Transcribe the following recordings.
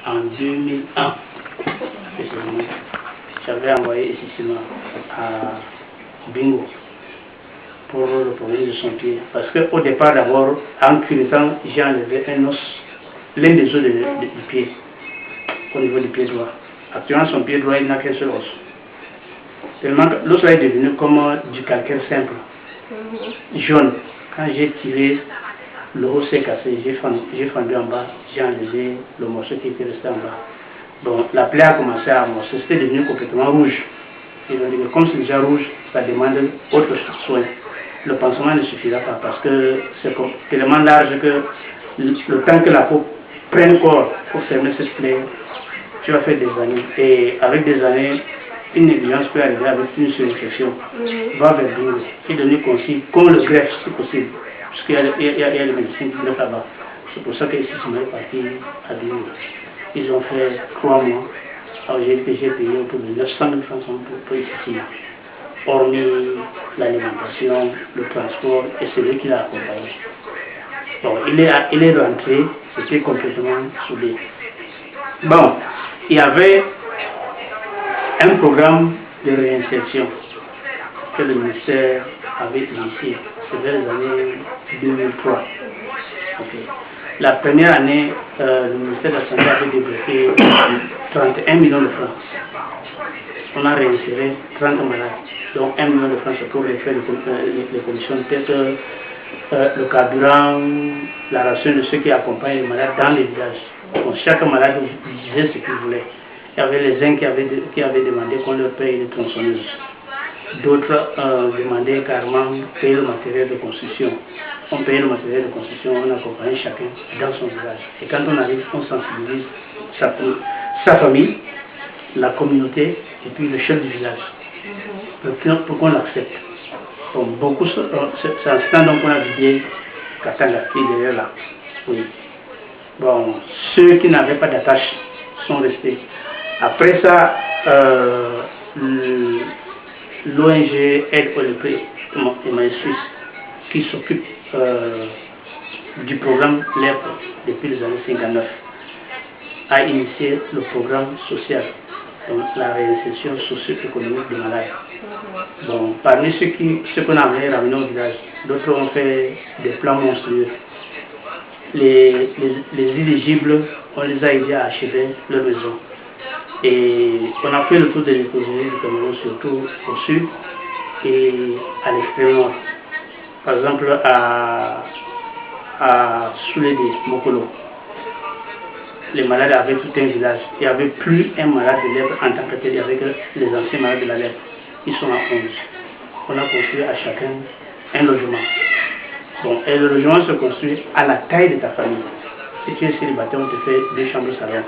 en 2001. J'avais envoyé ici à Bingo pour le problème de son pied. Parce qu'au départ, d'abord, en curettant, j'ai enlevé un os, l'un des os du pied, au niveau du pied droit. Actuellement, son pied droit, il n'a qu'un seul os. Tellement que l'os est devenu comme du calcaire simple, jaune. Quand j'ai tiré, le os s'est cassé, j'ai fendu en bas, j'ai enlevé le morceau qui était resté en bas. Bon, la plaie a commencé à amorcer, c'était devenu complètement rouge. Ils ont dit que comme c'est déjà rouge, ça demande autre soin. Le pansement ne suffira pas parce que c'est tellement large que le temps que la peau prenne corps pour fermer cette plaie, tu vas faire des années. Et avec des années, une négligence peut arriver avec une surinfection. Va vers Bingo. Il est devenu concis, comme le greffe si possible. Parce qu'il y a les médecins qui greffent là-bas. C'est pour ça que ici, c'est parti à Bingo. Ils ont fait 3 mois. Alors j'ai payé pour 900 000 francs pour ici. Hormis l'alimentation, le transport et celui qui l'a accompagné. Bon, il est rentré, c'était complètement soudé. Bon, il y avait un programme de réinsertion que le ministère avait initié. C'était les années 2003. Okay. La première année, le ministère de la Santé avait débloqué 31 millions de francs. On a réinséré 30 malades. Donc 1 million de francs, c'est pour les faire les conditions de tête, le carburant, la ration de ceux qui accompagnent les malades dans les villages. Donc chaque malade disait ce qu'il voulait. Il y avait les uns qui avaient demandé qu'on leur paye les tronçonneuses. D'autres demandaient carrément payer le matériel de construction. On payait le matériel de construction, on accompagnait chacun dans son village. Et quand on arrive, on sensibilise sa famille, la communauté et puis le chef du village. Pour qu'on l'accepte. Donc, beaucoup, c'est un stand donc on a vidé Katanga qui est derrière là. Oui. Bon, ceux qui n'avaient pas d'attache sont restés. Après ça, l'ONG Aide Olympique et Suisse, qui s'occupe du programme LEP depuis les années 59, a initié le programme social, donc la réinsertion socio-économique des malades. Bon, parmi ceux qu'on avait ramenés au village, d'autres ont fait des plans monstrueux. Les éligibles, on les a aidés à achever leur maison. Et on a fait le tour de l'économie du Cameroun, surtout au sud et à l'extrême nord. Par exemple, à Soulédé, Mokolo, les malades avaient tout un village. Il n'y avait plus un malade de lèpre en tant que tel avec les anciens malades de la lèpre. Ils sont à 11. On a construit à chacun un logement. Bon, et le logement se construit à la taille de ta famille. Si tu es célibataire, on te fait 2 chambres salon.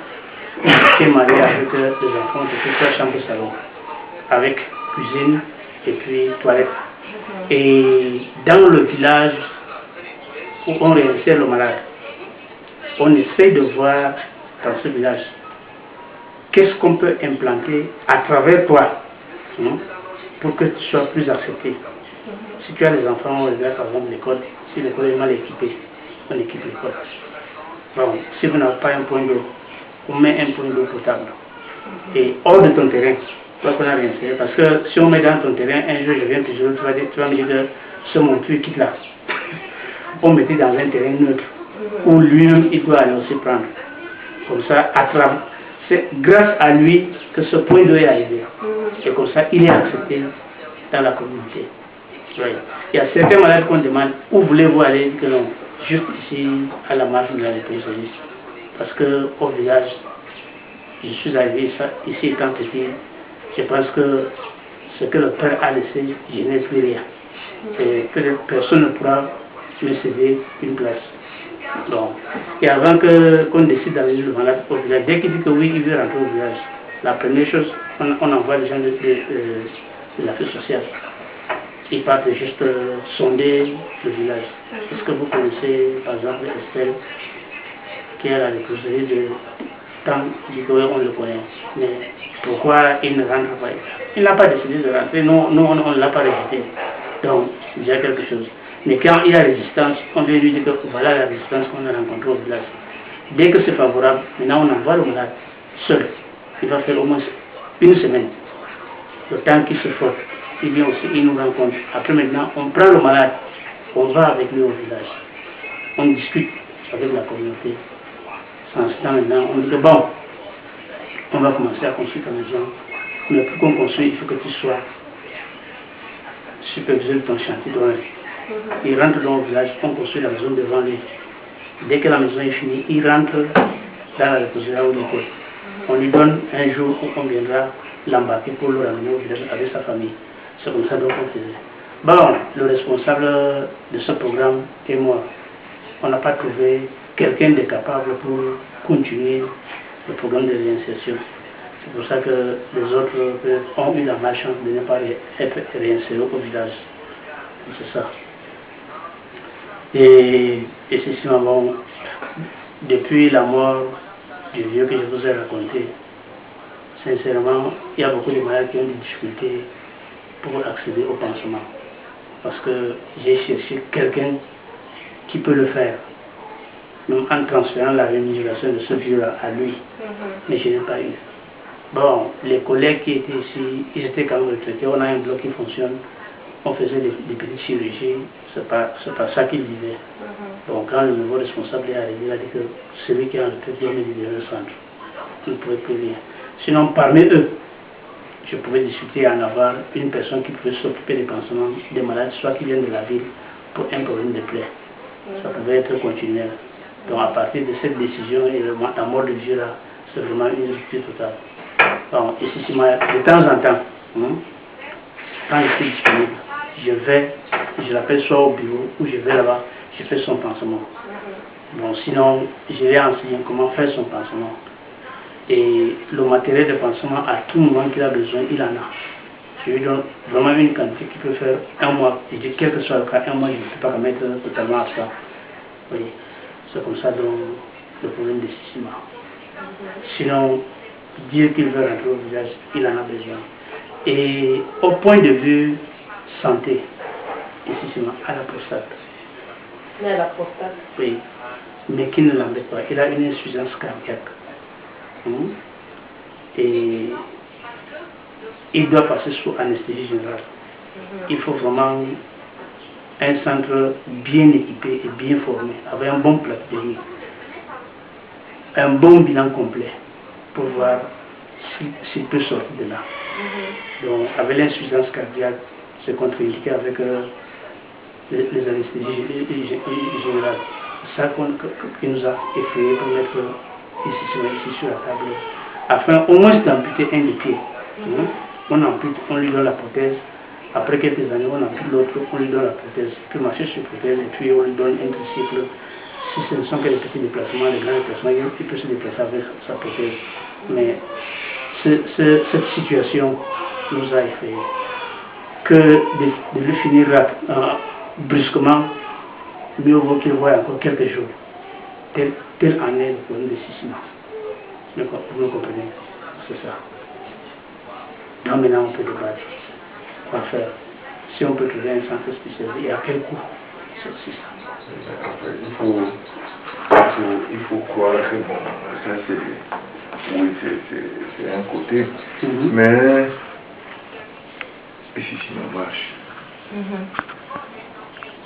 Si tu es marié avec des enfants, on te fait 3 chambres salon. Avec cuisine et puis toilette. Et dans le village où on réinsère le malade, on essaie de voir dans ce village qu'est-ce qu'on peut implanter à travers toi pour que tu sois plus accepté. Si tu as des enfants, on regarde par exemple l'école. Si l'école est mal équipée, on équipe l'école. Bon, si vous n'avez pas un point d'eau, on met un point d'eau potable. Et hors de ton terrain, toi qu'on a réinséré, parce que si on met dans ton terrain, un jour je viens toujours, tu vas me dire que ce mon puits quitte là. On mettait dans un terrain neutre, où lui-même il doit aller aussi prendre. Comme ça, c'est grâce à lui que ce point d'eau est arrivé. Et comme ça, il est accepté dans la communauté. Oui. Il y a certains malades qu'on demande où voulez-vous aller, que non, juste ici, à la marge de la République. Parce qu'au village, je suis arrivé ici étant petit, je pense que ce que le Père a laissé, je n'ai plus rien. Et personne ne pourra me céder une place. Donc, et avant qu'on décide d'aller le malade au village, dès qu'il dit que oui, il veut rentrer au village, la première chose, on envoie les gens de l'affaire sociale. Ils partent juste sonder le village. Est-ce que vous connaissez, par exemple, Estelle, qui est à la réposerie de temps, dit que on le connaît. Mais pourquoi il ne rentre pas? Il n'a pas décidé de rentrer, nous on ne l'a pas rejeté. Donc, il y a quelque chose. Mais quand il y a résistance, on vient lui dire que voilà la résistance qu'on a rencontrée au village. Dès que c'est favorable, maintenant on envoie le malade seul. Il va faire au moins une semaine. Le temps qu'il se frotte, il vient aussi, il nous rencontre. Après maintenant, on prend le malade, on va avec lui au village. On discute avec la communauté. Sans ce temps maintenant, on dit que bon, on va commencer à construire ta maison. Mais pour qu'on construise, il faut que tu sois supervisé de ton chantier. Donc, il rentre dans le village, on construit la maison devant lui. Dès que la maison est finie, il rentre dans la repository où il était. On lui donne un jour où on viendra l'embarquer pour le ramener au village avec sa famille. C'est comme ça qu'on faisait. Bon, le responsable de ce programme et moi, on n'a pas trouvé quelqu'un de capable pour continuer le programme de réinsertion. C'est pour ça que les autres ont eu la malchance de ne pas être réinsérés au village. C'est ça. Et ceci, bon, depuis la mort du vieux que je vous ai raconté, sincèrement, il y a beaucoup de malades qui ont des difficultés pour accéder au pansement. Parce que j'ai cherché quelqu'un qui peut le faire, même en transférant la rémunération de ce vieux-là à lui. Mais je n'ai pas eu. Bon, les collègues qui étaient ici, ils étaient quand même retraités. On a un bloc qui fonctionne. On faisait des petites chirurgies. C'est pas ça qu'ils vivaient. Donc quand le nouveau responsable est arrivé, il a dit que celui qui est en retraite doit me libérer le centre. Il ne pouvait plus rien. Sinon, parmi eux, je pouvais discuter et en avoir une personne qui pouvait s'occuper des pansements des malades, soit qui viennent de la ville pour un problème de plaie. Ça pouvait être continuel. Donc à partir de cette décision et la mort de vieux là, c'est vraiment une rupture totale. Donc ici, de temps en temps, quand je suis disponible, je l'appelle soit au bureau ou je vais là-bas, je fais son pansement. Bon, sinon, je vais enseigner comment faire son pansement. Et le matériel de pansement, à tout moment qu'il a besoin, il en a. Je lui donne vraiment une quantité qui peut faire un mois. Je dis, quel que soit le cas, un mois, je ne peux pas mettre totalement à ça. Oui, c'est comme ça donc le problème de Sissima. Sinon, dire qu'il veut rentrer au village, il en a besoin. Et au point de vue santé, Sissima a la prostate. Il a la prostate. Oui, mais qui ne l'embête pas. Il a une insuffisance cardiaque. Et il doit passer sous anesthésie générale. Il faut vraiment un centre bien équipé et bien formé, avec un bon plateau, un bon bilan complet pour voir s'il peut sortir de là. Donc, avec l'insuffisance cardiaque, c'est contre-indiqué avec les anesthésies générales. C'est ça qui nous a effrayé pour mettre ici sur la table, afin au moins d'amputer un des pieds. On ampute, on lui donne la prothèse. Après quelques années, on ampute l'autre, on lui donne la prothèse. Puis marcher sur la prothèse et puis on lui donne un tricycle. Si ce ne sont que des petits déplacements, les grands déplacements, il peut se déplacer avec sa prothèse. Mais cette situation nous a effrayés. Que de le finir brusquement, mieux vaut qu'il voie encore quelques jours. Tel en est le problème de Sissima. Vous me comprenez? C'est ça. Donc maintenant on peut débattre. Quoi faire? Si on peut trouver un centre spécialisé, et à quel coût? C'est ça. Il faut croire que bon, ça c'est un côté, mais Sissima marche.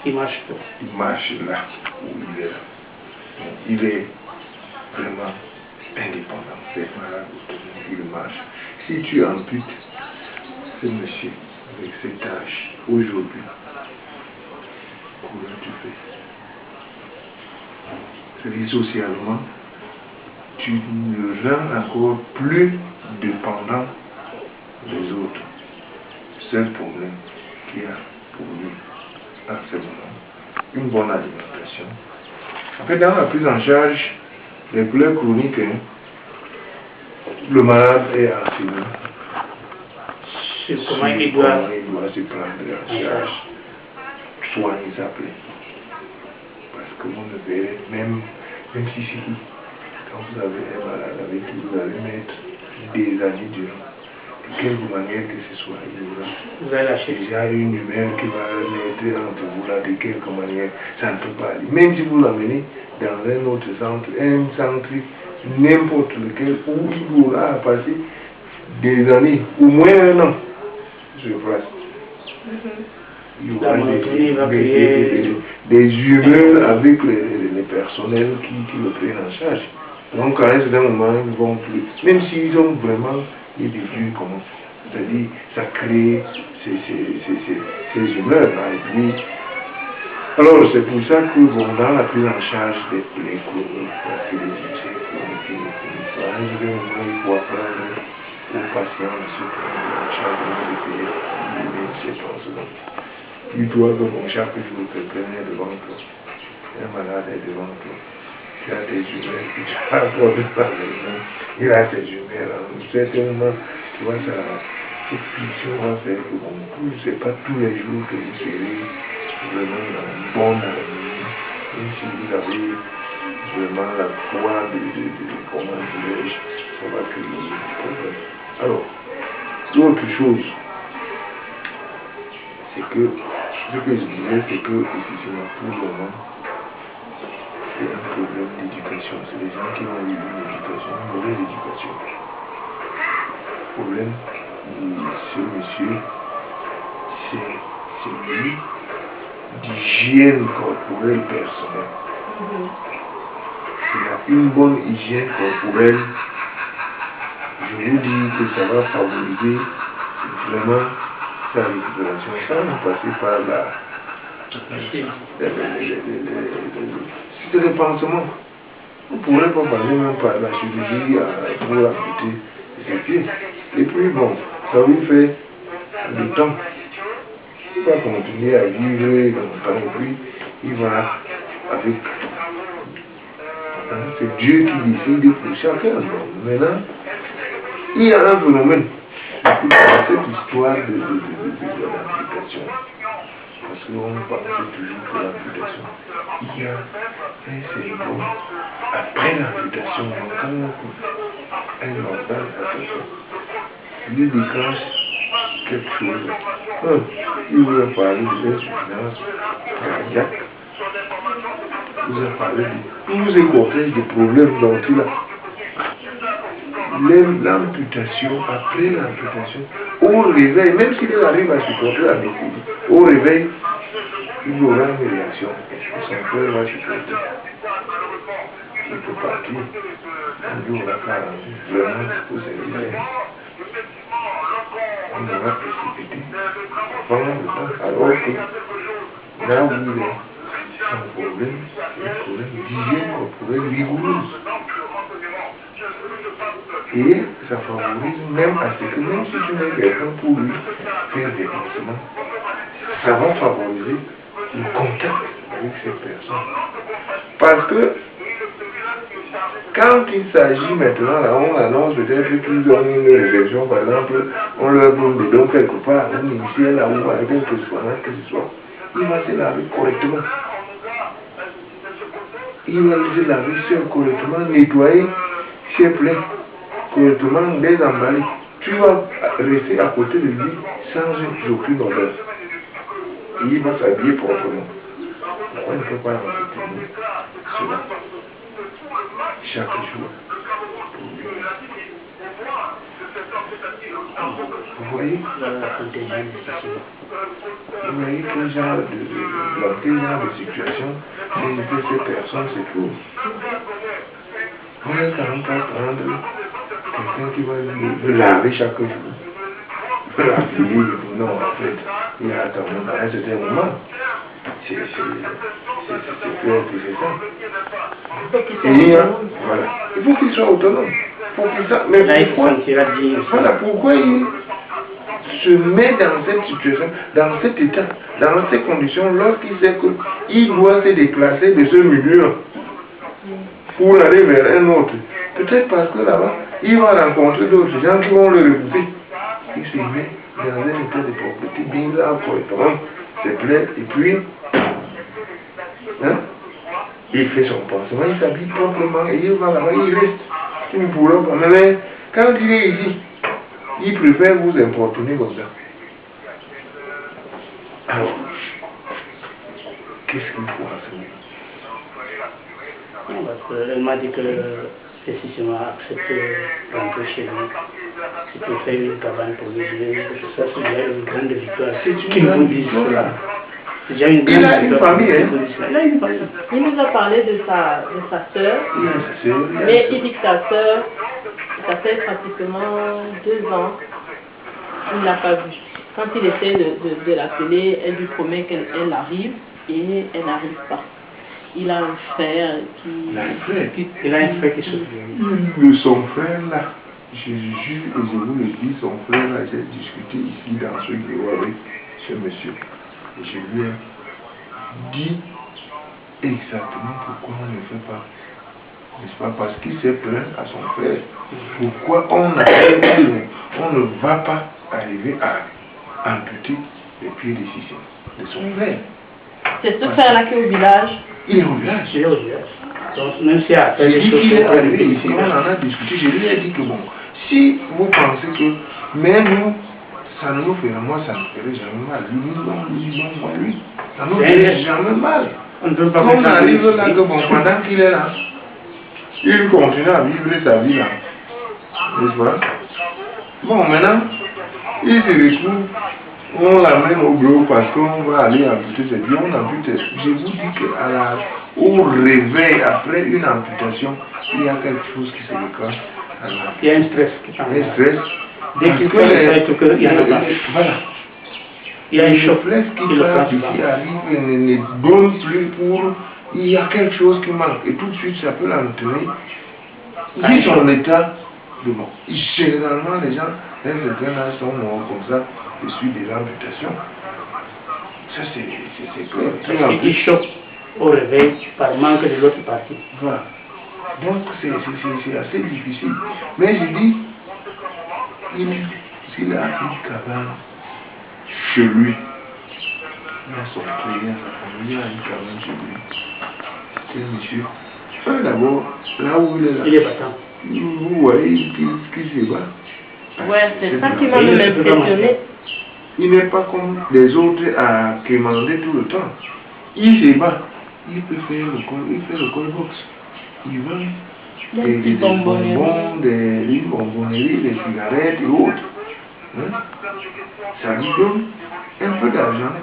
Il marche pas. Il marche là où il est. Il est vraiment indépendant. C'est malade, il marche. Si tu amputes ce monsieur avec cet âge aujourd'hui, comment tu fais? C'est-à-dire socialement, tu le rends encore plus dépendant des autres. C'est le problème qu'il y a pour lui en ce moment. Une bonne alimentation. En fait, dans la prise en charge des douleurs chroniques, le malade est enseignant. Comment il doit se prendre en charge, soigner sa plaie. Parce que vous ne verrez, même si quand vous avez un malade avec qui vous allez mettre des années durant, quelque manière que ce soit, Vous allez lâcher. il y a une humeur qui va naître entre vous là, de quelque manière, ça ne peut pas aller. Même si vous l'amenez dans un autre centre, n'importe lequel, où il aura passé des années, au moins un an, sur place. Il y aura des humeurs avec les personnels qui le prennent en charge. Donc, à un certain moment, ils vont plus. Même s'ils ont vraiment des vieux comment, c'est-à-dire, ça crée ces humeurs-là. Et puis, alors, c'est pour ça que, bon, dans la prise en charge des chroniques, parce que les utiles chroniques, à un certain moment, il faut apprendre aux patients de se prendre en charge de ces choses-là. Il doit que chaque jour, quelqu'un est devant toi. Un malade est devant toi. Tu as tes humeurs que tu as abordées par les gens. Il a ses humeurs. À un certain moment, tu vois, cette pulsion va faire que bon, ce n'est pas tous les jours que vous serez vraiment dans une bonne harmonie. Même si vous avez vraiment la foi comment dirais-je, ça va créer des problèmes. Alors, l'autre chose, c'est que ce que je disais, c'est que, effectivement, pour le moment, c'est un problème d'éducation. C'est les gens qui ont eu une éducation, une mauvaise éducation. Le problème de ce monsieur, c'est celui d'hygiène corporelle personnelle. S'il a une bonne hygiène corporelle, je vous dis que ça va favoriser vraiment sa récupération sans passer par c'est le pansement. Vous ne pourrez pas passer même par la chirurgie pour amputer ses pieds. Et puis bon, ça vous fait le temps. Il va continuer à vivre longtemps et puis il va avec. C'est Dieu qui décide pour chacun. Maintenant, il y a un phénomène. Cette histoire de l'amputation, parce qu'on parle toujours de l'amputation, il y a un syndrome après l'amputation, quand un organe lui déclenche quelque chose. Il vous a parlé de l'insuffisance cardiaque, il vous a parlé de tous les cortèges de problèmes dont il a. L'amputation, après l'amputation, au réveil, même s'il arrive à supporter la médecine, au réveil, il aura une réaction. Son cœur va supporter. Il peut partir. Il aura vraiment pour ses réveils. Il aura précipité pendant le temps. Alors que là où il est, son problème, le problème d'hygiène corporelle rigoureuse. Et ça favorise même à ce que même si tu mets quelqu'un pour lui faire des pansements, ça va favoriser le contact avec cette personne. Parce que quand il s'agit maintenant, là, on annonce peut-être qu'ils ont une réflexion, par exemple, on leur donne des dons quelque part, une initiale là ou avec un correspondant que ce soit, il va se laver correctement. Il va se laver correctement, nettoyer ses plaies correctement, désemballer. Tu vas rester à côté de lui sans aucune odeur. Il va s'habiller proprement. On ne peut pas entretenir cela chaque jour. Vous voyez quel genre de situation ces personnes se trouvent. On ne quand même pas prendre quelqu'un qui va le laver chaque jour. Non, en fait, il y a à un certain moment. C'est clair que c'est ça. Et voilà. Il faut qu'il soit autonome. Mais pourquoi il se met dans cette situation, dans cet état, dans ces conditions, lorsqu'il sait qu'il doit se déplacer de ce milieu pour aller vers un autre? Peut-être parce que là-bas, il va rencontrer d'autres gens qui vont le repousser. Il se met dans un état de propreté bien là, correctement, ses plaies, et puis, il fait son pansement, il s'habille proprement, et il va là-bas, il reste. Il ne pourra pas. Mais quand il est ici, Ils préfèrent vous importuner comme ça. Alors, qu'est-ce qu'il faut enseigner? Non, parce qu'elle m'a dit que si je m'a accepté d'entrer chez lui, c'était faire une cabane pour lui. Ça, c'est déjà une grande victoire. Qui nous dit cela? Il a une famille, hein? Il a une famille. Il nous a parlé de sa sœur, mais il dit que sa sœur, ça fait pratiquement 2 ans qu'il ne l'a pas vue. Quand il essaie de l'appeler, elle lui promet qu'elle arrive et elle n'arrive pas. Il a un frère qui... Il a un frère qui se De son frère là, je jure et je vous le dis, son frère là, j'ai discuté ici dans ce bureau avec ce monsieur. Et je lui ai dit exactement pourquoi on ne fait pas. N'est-ce pas? Parce qu'il s'est plaint à son frère. Pourquoi on ne va pas arriver à amputer les pieds de son frère? C'est ce frère-là qui est au village. Il est au village. Il est au village. Donc, même si après les choses il est sont arrivé ici, on en a discuté. Je lui ai dit que bon, si vous pensez que, mais nous, ça ne nous ferait, moi, ça ne ferait jamais mal. Lui, ça ne nous ferait jamais mal. On arrive là que bon, pendant qu'il est là, il continue à vivre sa vie là. N'est-ce pas? Bon, maintenant, il se retrouve, on l'amène au bureau parce qu'on va aller amputer ses pieds, on ampute. Je vous dis qu'au réveil, après une amputation, il y a quelque chose qui se déclenche. Il y a un stress qui s'en va. Un stress. Dès qu'il fait il y en a pas. Voilà. Il y a un choc qui arrive et ne donne plus pour... Il y a quelque chose qui manque. Et tout de suite, ça peut l'entraîner. Vu son état de mort. Généralement, les gens, d'un certain âge, sont morts comme ça, de suite des amputations. Ça, c'est clair. Parce qu'il choque au réveil par manque de l'autre partie. Voilà. Donc, c'est assez difficile. Mais je dis, s'il a une cabane chez lui, il a son frère, il a sa famille, il a une cabane chez lui. C'est un monsieur. D'abord, là où il est là. Il est battant. Vous voyez qu'il se bat. Ouais, c'est ça qui m'a même impressionné. Il n'est pas comme les autres à quémander tout le temps. Il se bat. Il peut faire le call box. Il vend des bonbons, des bonbonneries, des cigarettes et autres. Hein? Ça lui donne un peu d'argent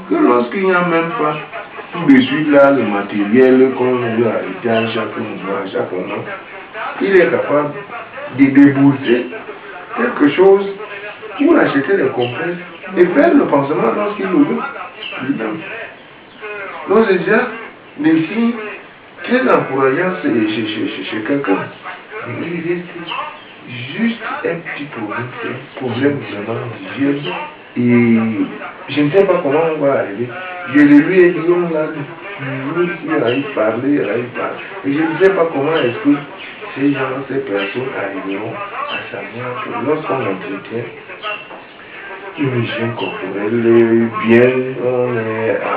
que lorsqu'il n'y a même pas tout de suite là le matériel qu'on veut arrêter à chaque moment, il est capable de débourser quelque chose pour acheter des compresses et faire le pansement lorsqu'il le veut lui-même. Donc c'est déjà des signes très encourageants chez quelqu'un. Mais il reste juste un petit problème, c'est un problème vraiment d'hygiène. Et je ne sais pas comment on va arriver. Je lui ai dit, on l'a dit, il arrive à parler, Et je ne sais pas comment est-ce que ces personnes arriveront à savoir que lorsqu'on entretient une hygiène corporelle bien,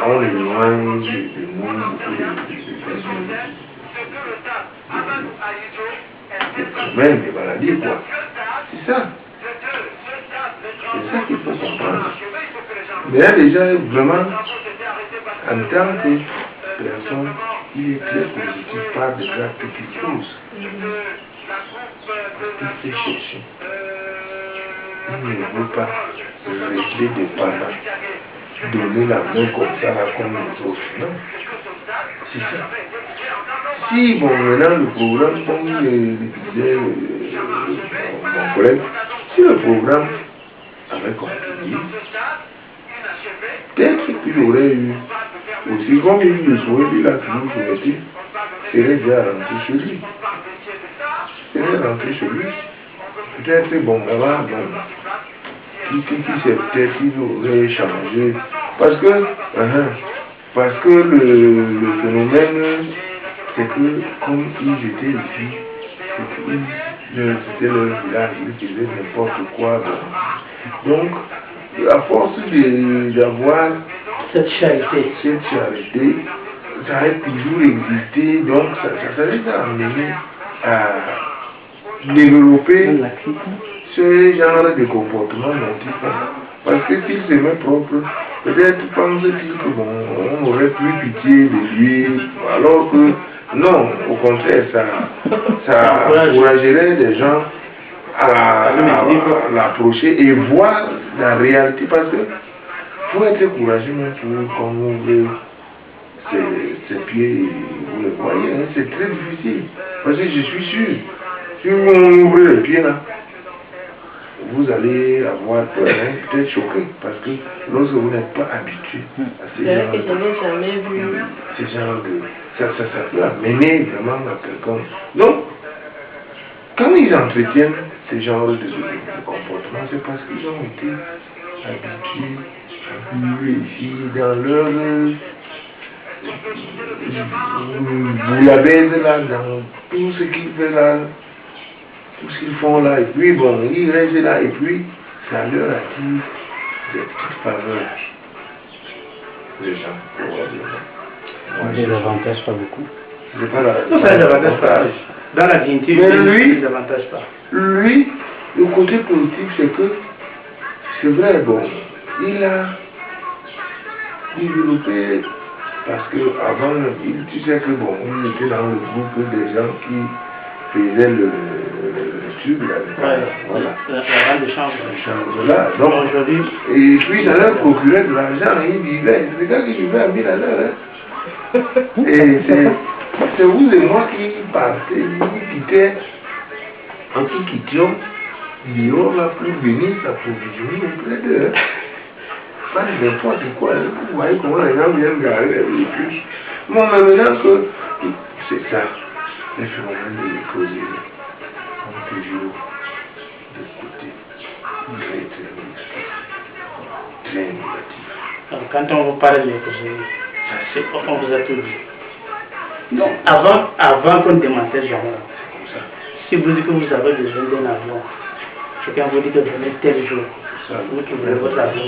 on éloigne de nous beaucoup de même des maladies, quoi. C'est ça. C'est ça qu'il faut comprendre. Mais là, déjà, vraiment, en tant que personne, il est très positif par de grandes petites choses. Il fait chercher. Il ne veut pas régler des parents, donner la main comme ça, comme les autres. Non. C'est ça. Si, bon, maintenant, le programme, comme le disait mon collègue, si le programme avait continué, peut-être qu'il aurait eu, aussi comme il le souhait, il a toujours souhaité, serait déjà rentré chez lui. Peut-être, bon, avant, bon, qui sait, peut-être qu'il aurait changé. Parce que le phénomène, c'est que comme ils étaient ici, c'était leur village, ils faisaient n'importe quoi. Donc, à force d'avoir cette charité, ça a toujours existé, donc ça les a amenés à développer ce genre de comportement n'ont-ils pas? Parce que s'il se met propre, peut-être pense-t-il que bon, on aurait plus pitié de lui, alors que non, au contraire, ça encouragerait les gens à l'approcher et voir la réalité, parce que faut être courageux même pour qu'on ouvre ses pieds, vous le voyez, hein, c'est très difficile. Parce que je suis sûr, si on ouvre les pieds là, vous allez avoir peur, hein, peut-être choqué, parce que lorsque vous n'êtes pas habitué à ces genres que je n'ai jamais vu. Ce genre de... Ça peut amener vraiment à quelqu'un. Donc, quand ils entretiennent ce genre de comportement, c'est parce qu'ils ont été habitués à vivre ici dans leur bouillabaisse là, dans tout ce qu'ils font là, tout ce qu'ils font là, et puis bon, ils restent là, et puis ça leur attire des petites faveurs. Les gens, probablement. Des avantages pas beaucoup. C'est pas la... Non, ça les avantage pas. Dans la dignité, mais lui, les avantages pas. Lui, le côté positif, c'est que, c'est vrai, bon, il a développé, parce que avant, tu sais que bon, on était dans le groupe des gens qui faisaient le tube, là, voilà. La vente de chambre. Là, donc, aujourd'hui. Et puis ça leur procurait de l'argent, ils vivaient, c'est des gars qui vivaient à 1000 à l'heure, hein. Et c'est vous et moi qui partaient, qui quittait, qui quittions Lyon là pour venir s'approvisionner auprès d'eux. Pas n'importe quoi, hein. Vous voyez comment les gens viennent garer les véhicules. Bon, mais maintenant que c'est ça, les phénomènes de l'écologie ont toujours des côtés très très négatifs. Alors, quand on vous parle de l'écologie, on vous a tout dit. Non, avant qu'on démantèle le genre, si vous dites que vous avez besoin d'un avion, quelqu'un vous dit que venez tel jour, vous trouverez votre avion.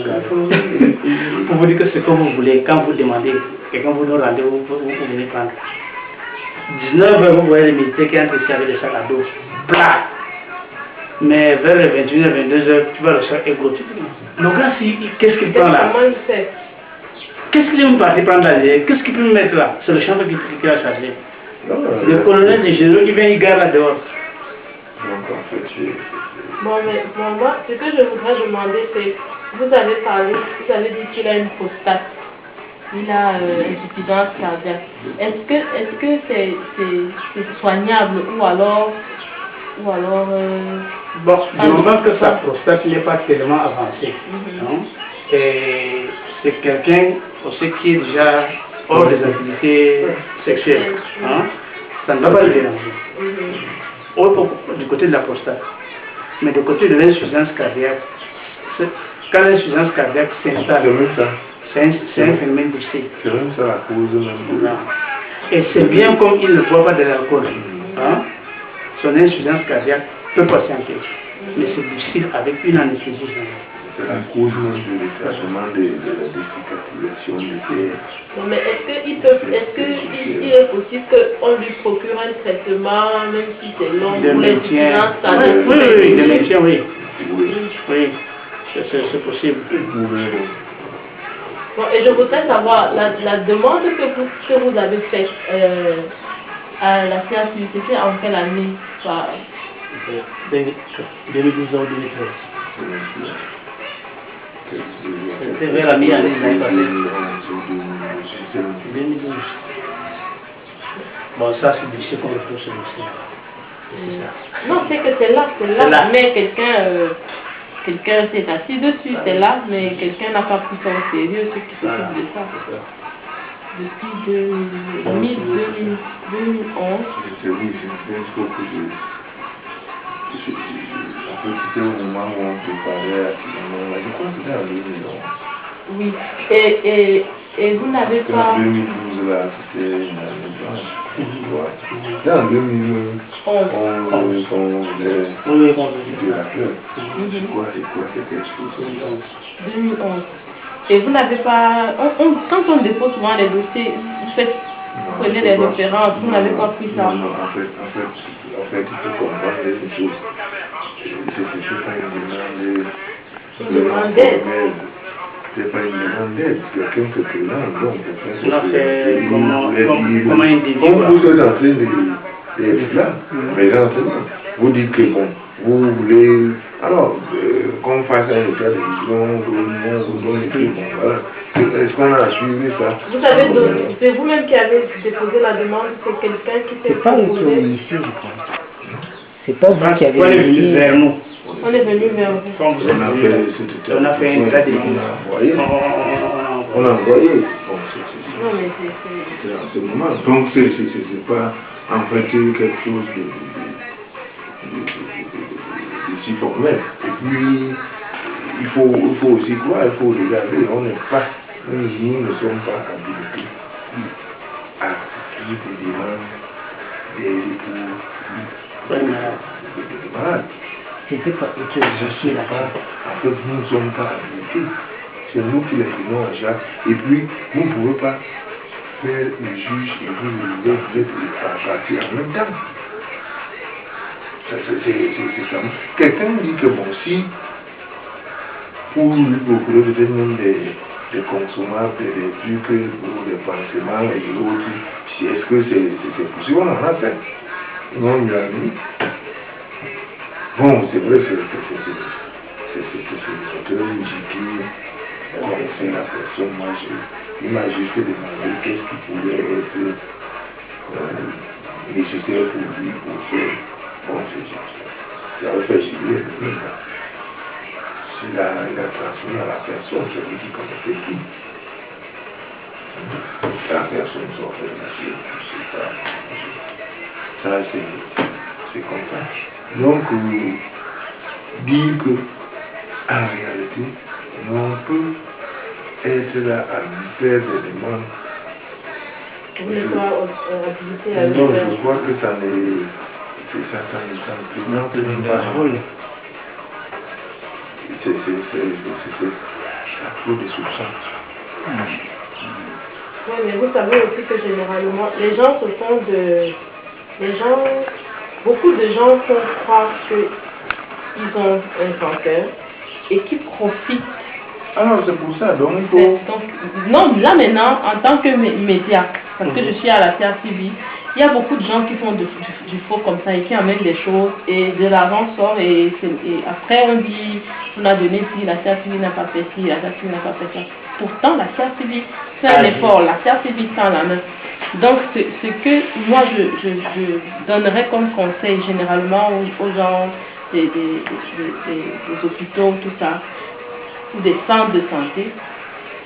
Pour vous dire que ce que vous voulez, quand vous demandez, quelqu'un vous donne rendez-vous, vous venez prendre. 19h, vous voyez les militaires qui entrent ici avec des sacs à dos, plat. Mais vers les 21h, 22h, tu vas le faire égo. Le gars, qu'est-ce qu'il prend là? Comment il fait? Qu'est-ce qu'il est parti prendre là? Qu'est-ce qu'il peut me mettre là? C'est le champ qui a chargé. Le colonel des généraux qui vient, il garde là dehors. Bon, mais moi, ce que je voudrais demander, c'est, vous avez parlé, vous avez dit qu'il a une prostate, il a insuffisance cardiaque. Est-ce que c'est soignable ou alors bon, du moment que sa prostate n'est pas tellement avancée, et c'est quelqu'un aussi qui est déjà hors des activités sexuelles, hein, ça ne va pas le déranger. Du côté de la prostate. Mais du côté de l'insuffisance cardiaque, quand l'insuffisance cardiaque s'installe, c'est un phénomène difficile. C'est même ça la cause même. Et c'est bien comme il ne boit pas de l'alcool. Hein? Son insuffisance cardiaque peut patienter. Mais c'est difficile avec une anesthésie générale. C'est la cause même du déclenchement de la décicatrisation du cœur. Mais est-ce qu'il est possible qu'on lui procure un traitement, même si c'est long, pour l'insuffisance cardiaque? Oui, de maintien, oui. Oui, c'est possible. Bon, et je voudrais savoir, la demande que vous avez faite à la CACU, c'était en quelle année? 2012 ou 2013. C'était vers la mi-année de l'année passée. 2012. Bon, ça c'est difficile qu'on le trouve sur le site. Non, c'est que c'est là. Mais quelqu'un s'est assis dessus, c'est là, mais quelqu'un n'a pas pris ça au sérieux, ceux qui s'occupent de ça. Depuis 2011. C'était au moment où on préparait je crois que c'était en 2011. Oui, et vous n'avez pas... En 2012 là, c'était une année blanche. C'était en 2011 qu'on faisait de la fleur. C'est quoi, c'est quelque chose? 2011. Et vous n'avez pas... Quand on dépose souvent les dossiers, vous prenez les références, vous n'avez pas pris ça? Non, en fait, il faut comprendre des choses. c'est pas une demande d'aide. C'est pas une demande d'aide. Quelqu'un se présente, donc Là, c'est comment il dit. Comme vous êtes en train d'être là, présentement, vous dites que bon, vous voulez, alors, qu'on fasse un état de vision, vous donnez tout, bon, voilà. Est-ce qu'on a suivi ça? Vous savez, c'est vous-même qui avez déposé la demande, c'est quelqu'un qui s'est C'est pas proposé. le ici, je crois. C'est pas vous qui avez On est venu vers nous. On est venu vers vous. Quand vous êtes venu, on a fait un état de vision. On a envoyé. Bon, Non, mais c'est en ce moment. Donc, c'est pas en fait quelque chose de si formel. Et puis, il faut aussi croire, il faut regarder. Nous ne sommes pas habilités à qui des demandes d'aide pour les malades. C'était pas Je sais pas. En fait, nous ne sommes pas habilités. C'est nous qui les prenons en charge. Et puis, vous ne pouvez pas faire le juge et vous êtes partie en même temps. C'est ça. Quelqu'un dit que bon, si pour lui procurer peut-être même des consommables, des trucs pour des pansements et autres, est-ce que c'est possible? On en a fait. Non, il a dit. Bon, c'est vrai que c'est l'auteur légitime. C'est la personne, moi, il m'a juste demandé qu'est-ce qui pouvait être nécessaire pour lui, pour faire. Bon, j'avais fait gilet, il a transmis à la personne, c'est lui qui connaissait tout. La personne sortait de la c'est pas. Ça, c'est comme ça. Donc, dire que, en réalité, on peut être là à faire des demandes. vous n'êtes pas habilité à le Non, faire. je crois que ça n'est. C'est ça, ça ne représente pas rôle. C'est à cause des substances. Oui, mais vous savez aussi que généralement, les gens se font beaucoup de gens font croire qu'ils ont un cancer et qui profitent. Ah non, c'est pour ça, donc il faut... Non, là maintenant, en tant que média, parce que je suis à la CRTV, il y a beaucoup de gens qui font du faux comme ça et qui amènent des choses et de l'argent sort et après on dit on a donné ci, la CRTV n'a pas fait ci, la CRTV n'a pas fait ça. Pourtant la CRTV fait un effort, la CRTV tend la main. Donc ce que moi je donnerais comme conseil généralement aux gens des hôpitaux, tout ça, ou des centres de santé,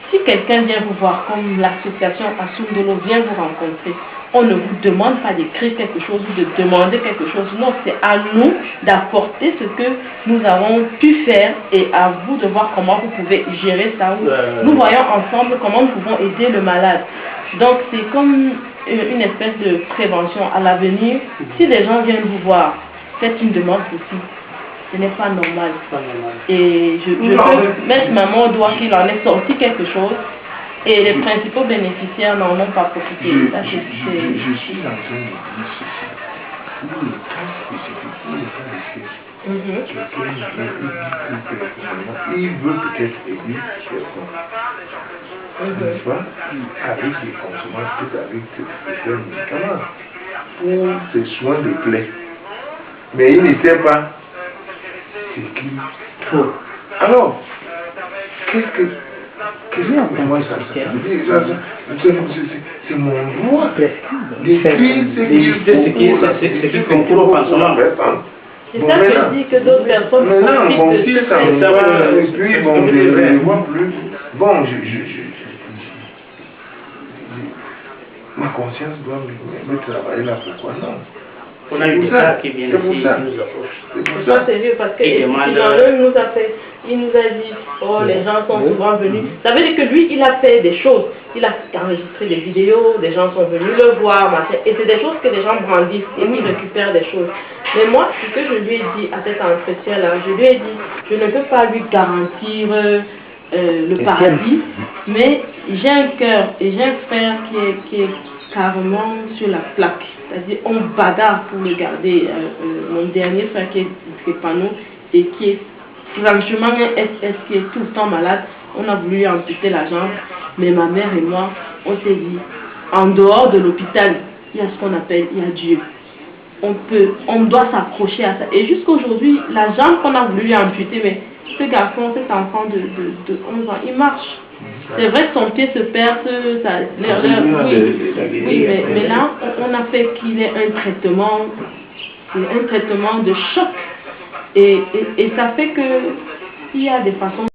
si quelqu'un vient vous voir, comme l'association Asundolo vient vous rencontrer, on ne vous demande pas d'écrire quelque chose ou de demander quelque chose. Non, c'est à nous d'apporter ce que nous avons pu faire et à vous de voir comment vous pouvez gérer ça. Nous voyons ensemble comment nous pouvons aider le malade. Donc c'est comme une espèce de prévention. À l'avenir, si les gens viennent vous voir, faites une demande aussi. Ce n'est pas normal. Et je peux mettre ma main au doigt qu'il en est sorti quelque chose. Et les principaux bénéficiaires n'en ont pas profité. Je suis en train de dire ceci. Pour le cas spécifique, pour le cas d'espèce, il veut peut-être aider quelqu'un, n'est-ce pas, avec des consommateurs, peut-être avec des médicaments, pour ses soins de plaie. Mais il ne sait pas ce qu'il faut. Alors, qu'est-ce que moi ça c'est mon droit ce qui concourt au pansement. C'est ça que je dis que d'autres personnes maintenant, bon, si ça me va, et puis bon, je ne vois plus. Bon, ma conscience doit me travailler là, pourquoi non? On a une ça qui vient ici, qui nous approche. C'est ça, c'est vieux, parce que il nous a dit, oh, les gens sont souvent venus. Ça veut dire que lui, il a fait des choses. Il a enregistré des vidéos, des gens sont venus le voir, et c'est des choses que les gens brandissent et qui récupèrent des choses. Mais moi, ce que je lui ai dit à cet entretien-là, je lui ai dit, je ne peux pas lui garantir le paradis, mais j'ai un cœur et j'ai un frère qui est carrément sur la plaque. C'est-à-dire, on bagarre pour le garder. Mon dernier frère qui est drépano et qui est franchement un SS qui est tout le temps malade. On a voulu lui amputer la jambe, mais ma mère et moi, on s'est dit, en dehors de l'hôpital, il y a ce qu'on appelle, il y a Dieu. On doit s'accrocher à ça. Et jusqu'aujourd'hui, la jambe qu'on a voulu lui amputer, mais ce garçon, cet enfant de 11 ans, il marche. C'est vrai que son pied se perce, oui, mais là, on a fait qu'il ait un traitement de choc. Et ça fait que il y a des façons